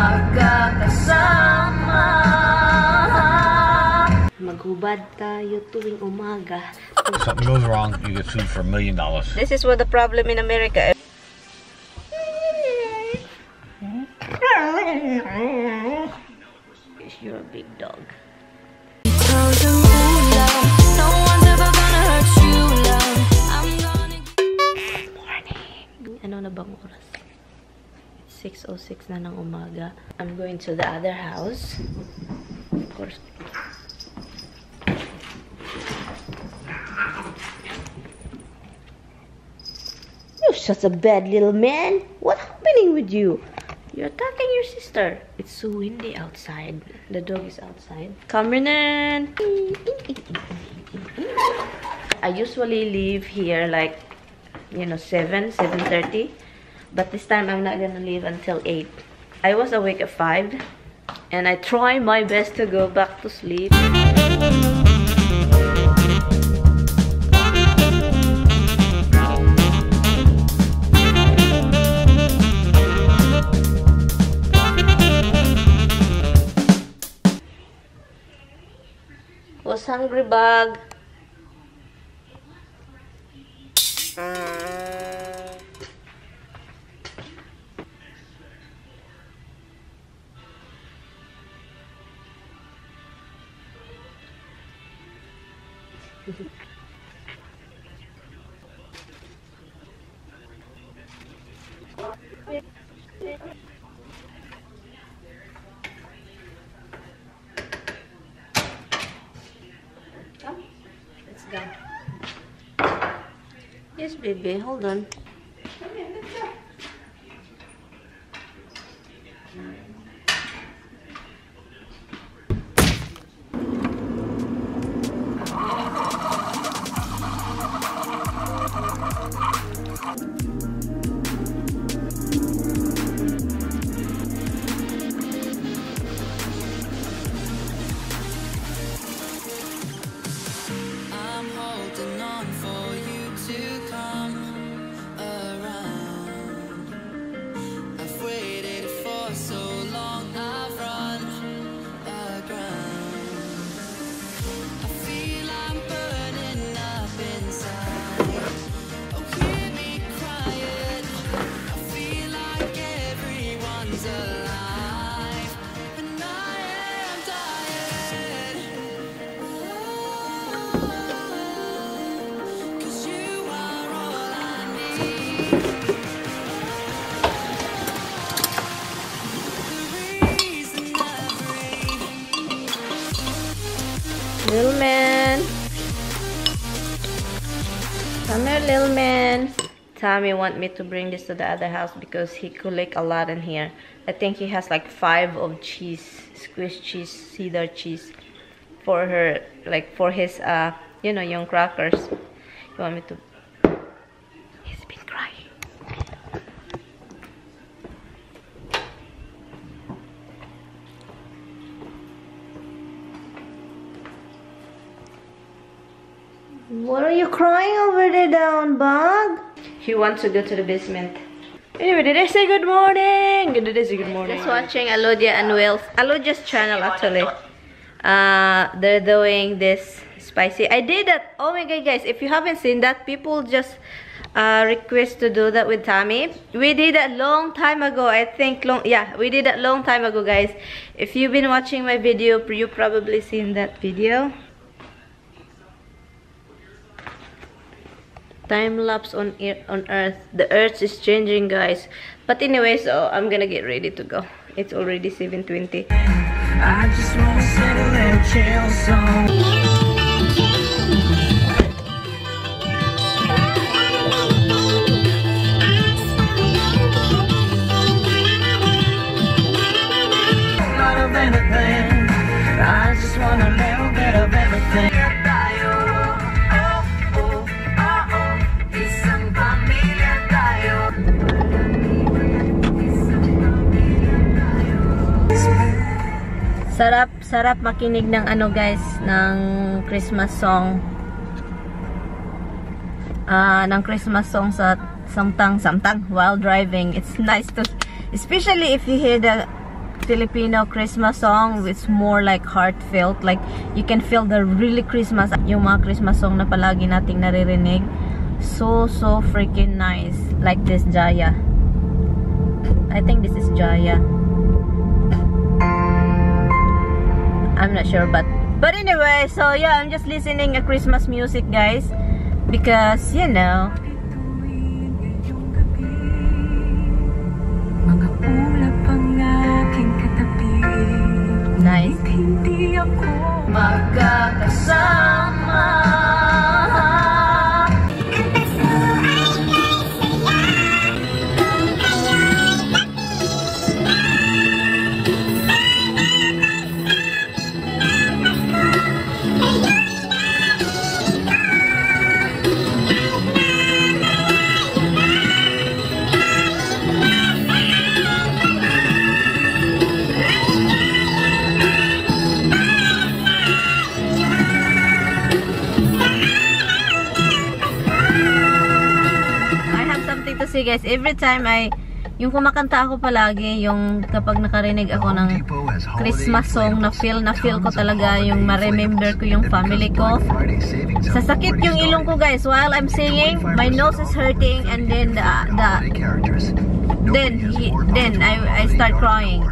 magkakasama. Maghubad tayo tuwing umaga. If something goes wrong, you get sued for $1 million. This is what the problem in America. You're a big dog. Good morning. Ano na bang oras? 6:06 na ng umaga. I'm going to the other house. Of course. You're such a bad little man. What's happening with you? You're attacking your sister. It's so windy outside. The dog is outside. Cameron. I usually leave here like, you know, 7:30. But this time I'm not gonna leave until 8. I was awake at 5. And I try my best to go back to sleep. Was hungry, bug. Let's go. Yes, baby, hold on. Little man. Come here, little man. Tommy want me to bring this to the other house because he collect a lot in here. I think he has like 5 of cheese, squished cheese, cheddar cheese for her, like for his, you know, young crackers. You want me to? He's been crying. What are you crying over there, down, bug? He wants to go to the basement. Anyway, did I say good morning? Did I say good morning? Just watching Alodia and Will's, Alodia's channel actually. They're doing this spicy. I did that. Oh my god, guys! If you haven't seen that, people just request to do that with Tommy. We did that long time ago. I think we did that long time ago, guys. If you've been watching my video, you probably seen that video. Time lapse on Earth. The Earth is changing, guys. But anyway, so I'm gonna get ready to go. It's already 7:20. I just wanna settle and chill song. Not of anything. I just want a little bit of everything. Sarap makinig ng ano, guys, ng Christmas song. Ng Christmas song sa samtang while driving. It's nice to, especially if you hear the Filipino Christmas song. It's more like heartfelt. Like, you can feel the really Christmas. Yung mga Christmas song na palagi nating naririnig. So freaking nice. Like this, Jaya. I think this is Jaya. I'm not sure, but anyway, so yeah, I'm just listening a Christmas music, guys, because, you know, nice. Magkakasama. See guys, every time yung kumakanta ako palagi, yung kapag nakarinig ako ng Christmas song, na feel ko talaga yung ma-remember ko yung family ko. Sasakit yung ilong ko, guys, while I'm singing. My nose is hurting, and then I start crying.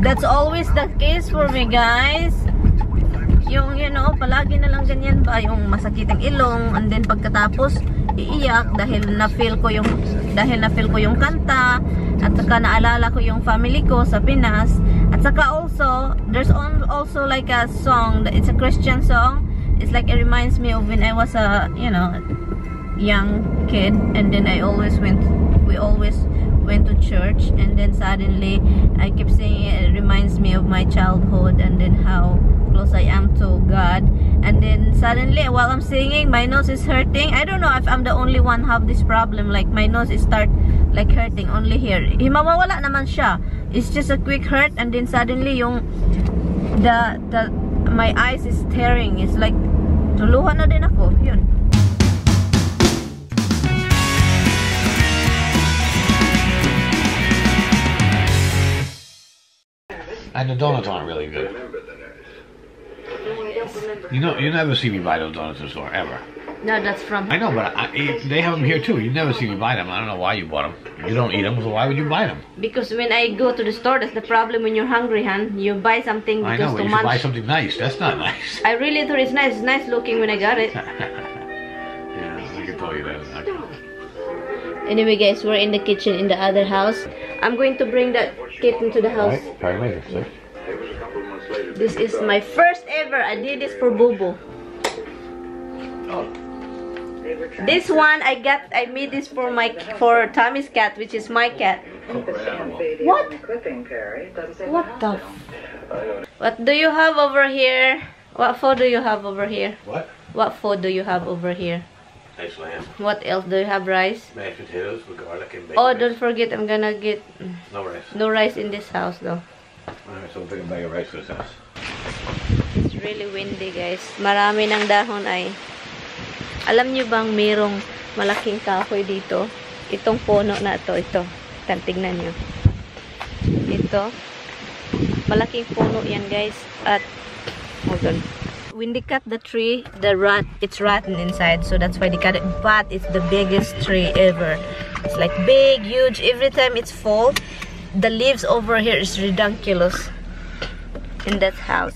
That's always the case for me, guys. Yung, you know, palagi na lang ganyan ba, yung masakit ang ilong, and then pagkatapos iiyak dahil na-feel ko yung kanta, at saka naalala ko yung family ko sa Pinas, at saka also there's also like a song, it's a Christian song. It's like, it reminds me of when I was a, you know, young kid, and then we always went to church, and then suddenly I keep saying it reminds me of my childhood, and then how close I am to God. And then suddenly while I'm singing, my nose is hurting. I don't know if I'm the only one have this problem, like my nose is start like hurting only here. Mawawala naman siya, it's just a quick hurt, and then suddenly yung my eyes is tearing. It's like tuluhan na din ako yun. And the donuts aren't really good. You know, you never see me buy those donuts in the store, ever. No, that's from... I know, but they have them here too. You never see me buy them. I don't know why you bought them. You don't eat them, so why would you buy them? Because when I go to the store, that's the problem when you're hungry, Han. You buy something I just know, to but you munch. should buy something nice. That's not nice. I really thought it's nice. It's nice looking when I got it. Yeah, I can tell you that. Anyway, guys, we're in the kitchen in the other house. I'm going to bring that kitten to the house. Alright, try to make it, see? This is my first ever. I did this for Bubu. This one I made this for Tommy's cat, which is my cat. What? What the? What do you have over here? What food do you have over here? What? What food do you have over here? Nice lamb. What else do you have? Rice? Mashed potatoes with garlic and bacon. Oh, don't forget, I'm gonna get no rice. No rice in this house though. Alright, so we'll take a bag of rice for this house. It's really windy, guys. Marami ng dahon ay. Alam nyo bang mayroong malaking kahoy dito? Itong puno na ito. Tignan nyo. Ito. Malaking puno yan, guys. At, hold on. When they cut the tree, it's rotten inside. So that's why they cut it. But it's the biggest tree ever. It's like big, huge. Every time it's fall, the leaves over here is ridiculous. In that house.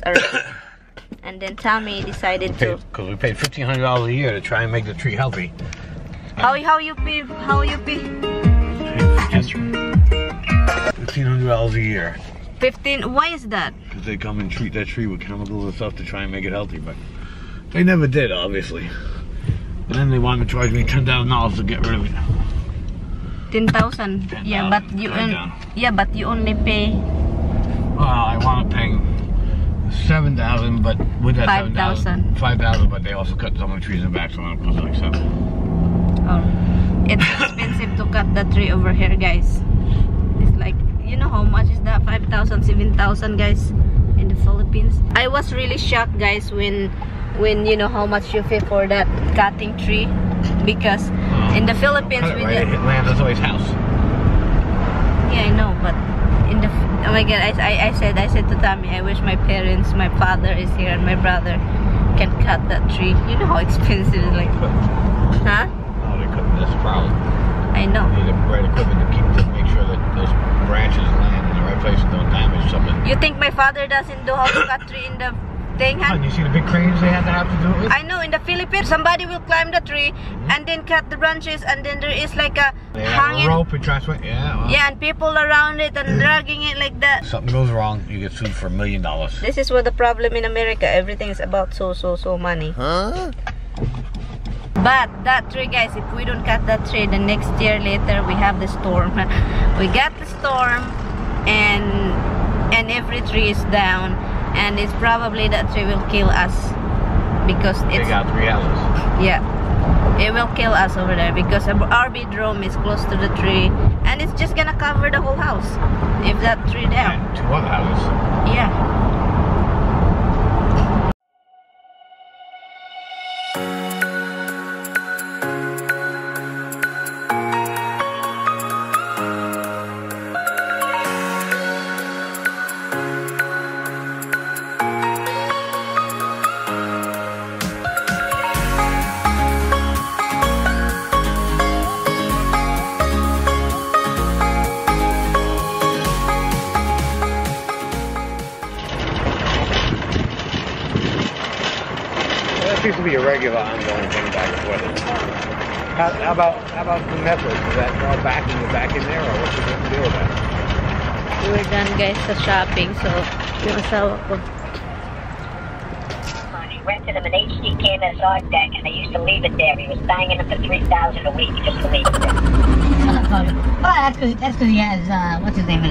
And then Tommy decided to... Because we paid $1,500 a year to try and make the tree healthy. How you pay? Just $1,500 a year. 15? Why is that? Because they come and treat that tree with chemicals and stuff to try and make it healthy, but they never did, obviously. And then they wanted to charge me $10,000 to get rid of it. 10,000. Yeah, but you only pay. Well, I wound up paying $7,000, but with that $5,000, but they also cut some of the trees in the back, so I'm gonna put like $7,000. Oh, it's expensive to cut the tree over here, guys. It's like, you know how much is that? 5,000, 7,000, guys, in the Philippines. I was really shocked, guys, when you know how much you pay for that cutting tree, because in the Philippines, it lands on somebody's house. Yeah, I know, but my god, I said to Tommy, I wish my parents, my father is here and my brother can cut that tree. You know how expensive it is, like, huh? Oh, they couldn't. That's the problem. I know. You need the right equipment to make sure that those branches land in the right place and don't damage something. You think my father doesn't know how to cut tree in the thing, huh? You see the big cranes they have to do it with? I know, in the Philippines, somebody will climb the tree and then cut the branches, and then there is like a hanging rope and transfer. Yeah. Well. Yeah, and people around it and dragging it like that. Something goes wrong, you get sued for $1 million. This is what the problem in America. Everything is about so money. Huh? But that tree, guys, if we don't cut that tree, the next year later we have the storm. We got the storm, and every tree is down, and it's probably that tree will kill us because it's. They got 3 hours. Yeah, it will kill us over there because our bedroom is close to the tree, and it's just gonna cover the whole house if that tree down. And 2 other houses. Yeah. Seems to be a regular ongoing thing back and forth. How about the method? Is that all back in there, or what's the deal with that? We're done, guys, sa shopping, so yung asawa ko. He rented him an HD canvas art deck, and they used to leave it there. He was banging it for $3,000 a week just to leave it there. Well, that's because he has, what's his name?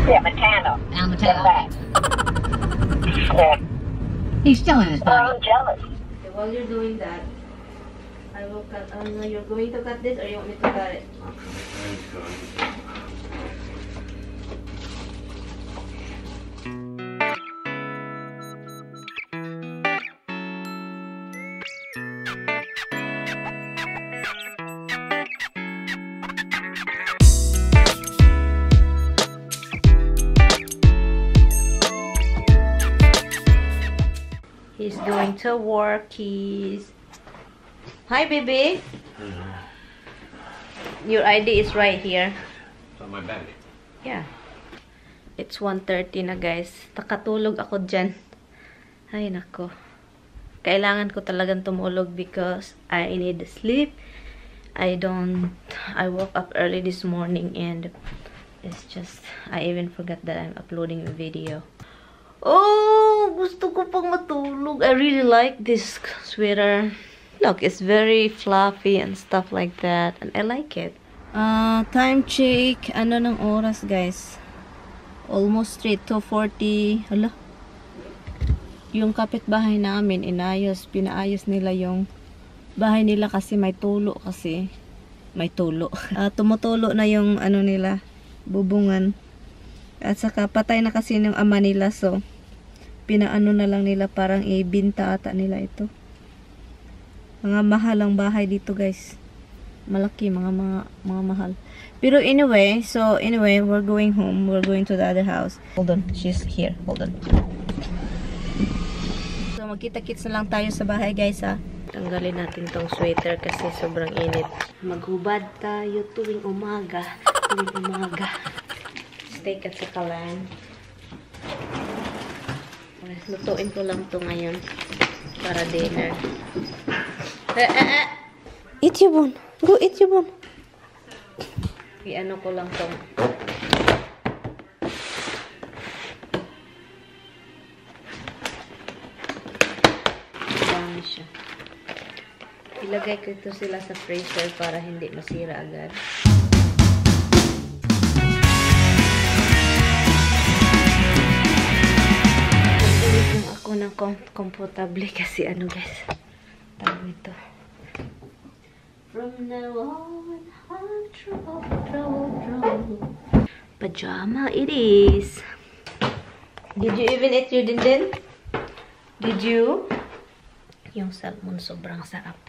Yeah, Matano. Matano. Yeah. He's still in his Oh, body. I'm jealous. Okay, while you're doing that, I will cut. No, you're going to cut this, or you want me to cut it? He's going to work. Hi, baby. Your ID is right here. It's on my bag. Yeah. It's 1:30 na, guys. Nakatulog ako dyan. Ay, nako. Kailangan ko talagang tumulog because I need sleep. I woke up early this morning and it's just, I even forgot that I'm uploading a video. Oh, gusto ko pang matulog. I really like this sweater. Look, it's very fluffy and stuff like that. And I like it. Time check. Ano ng oras, guys? Almost 2:40. Hala. Yung kapitbahay namin, pinaayos nila yung bahay nila kasi may tulo kasi. May tulo. Tumutulo na yung ano nila, bubungan. At saka patay na kasi yung ama nila, so pinaano na lang nila, parang ibinta ata nila ito. Mga mahal ang bahay dito, guys. Malaki, mga mahal. Pero anyway, we're going home. We're going to the other house. Hold on, she's here. Hold on. So magkita-kits na lang tayo sa bahay, guys, ha. Tanggalin natin tong sweater kasi sobrang init. Maghubad tayo tuwing umaga. Steak at saka lang. Lutuin ko lang to ngayon para dinner. Eat your bone. Go eat your bone. I-ano ko lang to. Dami siya. Ilagay ko ito sila sa freezer para hindi masira agad. Ako ng comfortable kasi ano, guys, tawag ito. From now on, I'm trouble. Pajama it is. Did you even eat your dindin? Did you? Yung salmon sobrang sarap.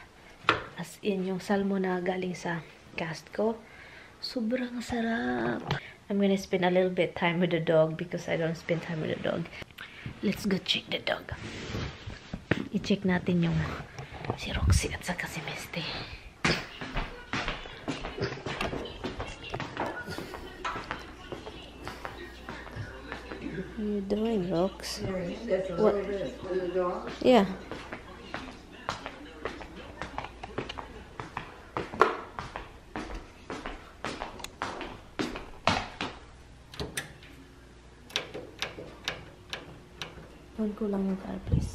As in, yung salmon na galing sa Costco, sobrang sarap. I'm gonna spend a little bit time with the dog because I don't spend time with the dog. Let's go check the dog. I-check natin yung si Roxy at saka si Misty. What are you doing, Rox? What? Yeah. On ko lang yung car, please.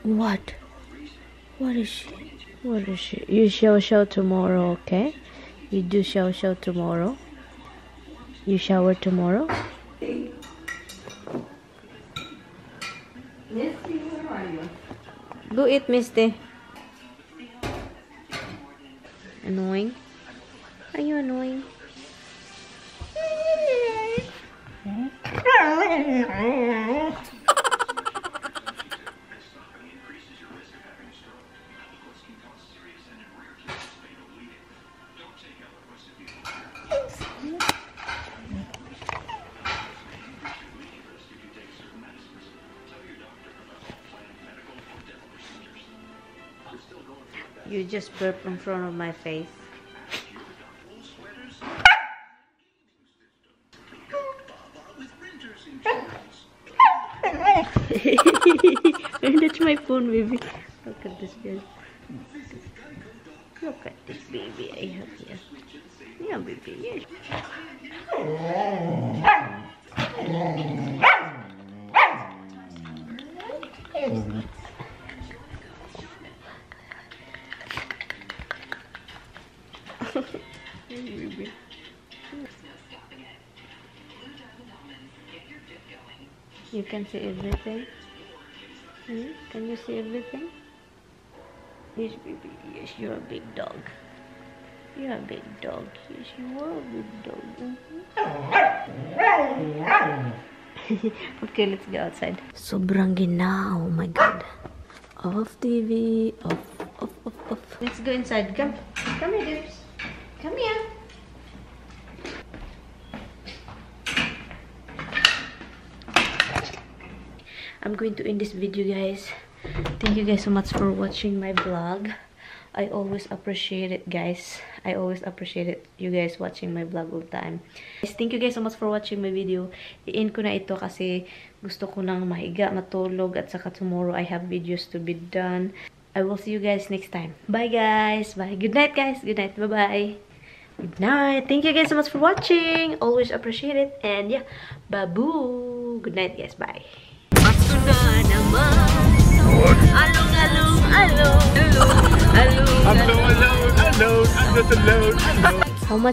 What? What is she? What is she? You show tomorrow, okay? You do show tomorrow. You shower tomorrow. Misty, where are you? Go eat, Misty. Annoying. Are you annoying? You just burped in front of my face. That's my phone, baby. Look at this girl. Look at this baby I have here. Yeah, baby. Yes. Baby. You can see everything. Can you see everything? Yes, baby. Yes, you're a big dog. You're a big dog. Yes, you are a big dog. Okay, let's go outside. Sobrang ginaw. Oh my God. Off TV. Off. Let's go inside. Come here, dears. Come here. I'm going to end this video, guys. Thank you guys so much for watching my vlog. I always appreciate it, guys. I always appreciate it, you guys watching my vlog all the time. Guys, thank you guys so much for watching my video. I-end ko na ito kasi gusto ko nang mahiga, matulog, at saka tomorrow I have videos to be done. I will see you guys next time. Bye, guys. Bye. Good night, guys. Good night. Bye-bye. Good night. Thank you guys so much for watching. Always appreciate it. And yeah, babu. Good night, guys. Bye. I'm so alone, I'm just alone. How much